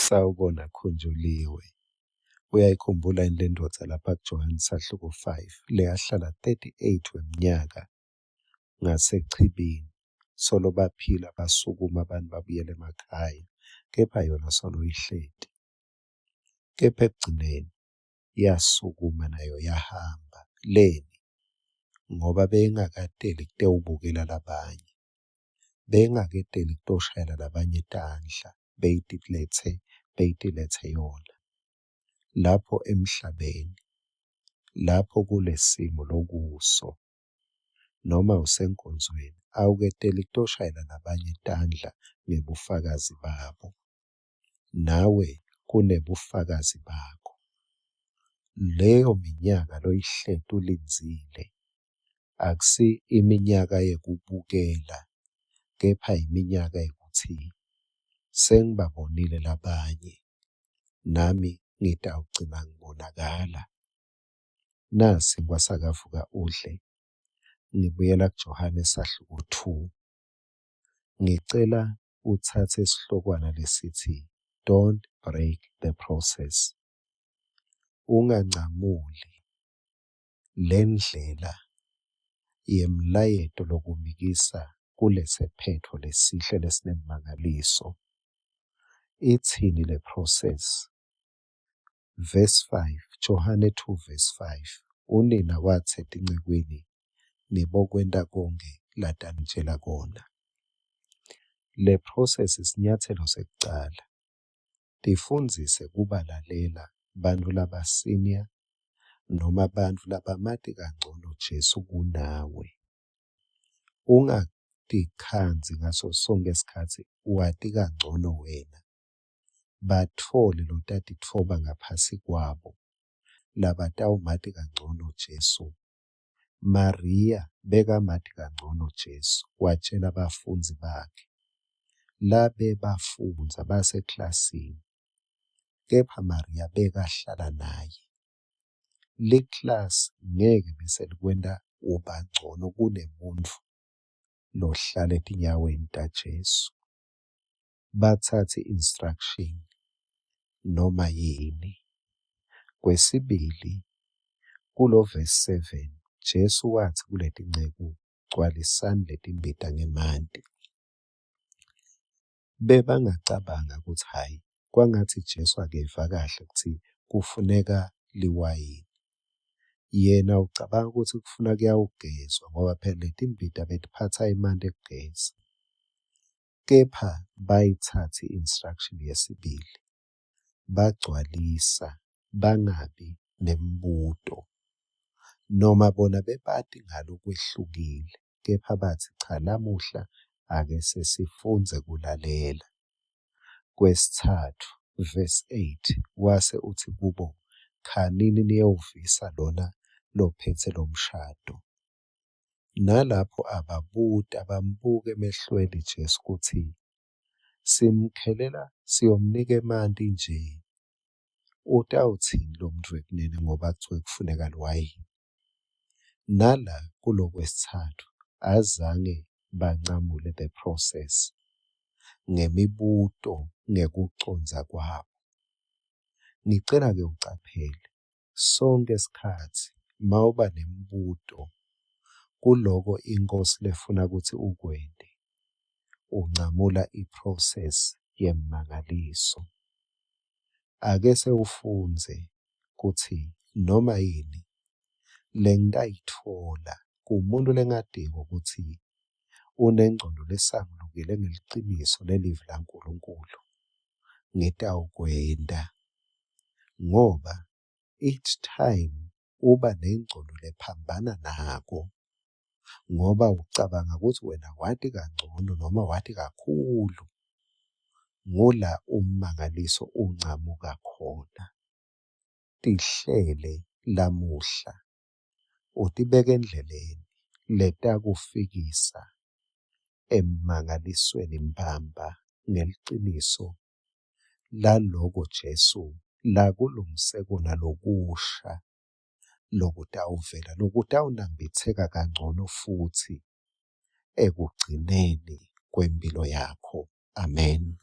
Sawubona Khunjuliwe. Uyayikhumbula yini le ndoda lapha kuJohane sahluko 5 le yahlala 38 weminyaka ngaseChibini, solo baphila basukuma abantu babuyela emakhaya, kepha yona solo ihleti. Kepha ekugcineni yasukuma nayo yahamba leni ngoba beyingakadeli kutewubukela labanye, beyingakadeli kutoshayela labanye tandla beyitilethe yona lapho emhlabeni, lapho kulesimo lokuso noma usenkonzweni awuketeli kutoshayela nabanye tandla ngebufakazi babo, nawe kunebufakazi bakho. Leyo minyaka loyihleti ulinzile akusi iminyaka yekubukela, kepha iminyaka yokuthi sengibabonile labanye nami ngithi awugcina ngibonakala. Nasi kwasakavuka udle, ngibuyela kuJohane sahluko 2. Ngicela uthathe isihlokwana lesithi, don't break the process. Ungancamuli le ndlela yemlayeto lokumikisa kulesephetho lesihle lesinemangaliso. Ithini le process? Verse 5, Johane 2 verse 5. Unina wathi etincekwini, nibokwenta konke latanitshela kona. Le process isinyathelo sekucala. Tifundzise kubalalela bantfu labasenior noma bantfu labamati kangcono Jesu kunawe. Ungatikhandzi ngaso sonke isikhatsi wati kangcono wena. Batfole lotatitfoba ngaphasi kwabo labatawumati kangcono Jesu. Maria bekamati kangcono Jesu, watshela bafundzi bakhe. Labe bafundza baseklasini, kepha Maria bekahlala naye. Liklasi ngeke bese likwenta uba ngcono kunemuntfu lohlala etinyaweni taJesu. Bathathe instruction noma yini. Kwesibili, kulo verse 7, Jesu wathi kuletinceku, gcwalisani letimbita ngemanti. Bebangacabanga ukuthi hayi, kwangathi Jesu akeva kahle ukuthi kufuneka liwayini. Yena ucabanga ukuthi kufuna kuyawugezwa ngoba phela letimbita betiphatha emanti ekugeza. Kepha bayithathe i-instruction yesibili, bagcwalisa, bangabi nembuto. Noma bona bebati ngalokwehlukile, kepha bathi cha namuhla ake sesifunze kulalela. Kwesithathu, verse 8, wase uthi kubo, khanini niyovisa lona lophethe lo mshado. Nalapho abambuka emehlweni Jesu ukuthi simkhelela siyomnika emanti nje. Utawuthini lo muntu wekunene ngoba kuthiwe kufuneka liwayini? Nala kulokwesithathu azange bancamule the process ngemibuto ngekuconza kwabo. Ngicela-ke ucaphele sonke isikhathi mawuba nemibuto kuloko inkosi lefuna ukuthi ukwente, uncamula i-process yemangaliso. Ake sewufunze ukuthi noma yini lengitayitfola kumuntu lengadinga ukuthi unengcondo lesangulukile ngeliqiniso lelivi laNkulunkulu, ngitawukwenda. Ngoba each time uba nengcondo lephambana nako, ngoba ucabanga ukuthi wena wati kangcono noma wati kakhulu, ngula umangaliso uncamuka khona. Tihlele lamuhla, utibeke endleleni letakufikisa emangalisweni mbamba ngeliqiniso laloko Jesu lakulungise kona lokusha lokutawuvela, lokutawunambitheka kangcono futhi ekugcineni kwempilo yakho. Amen.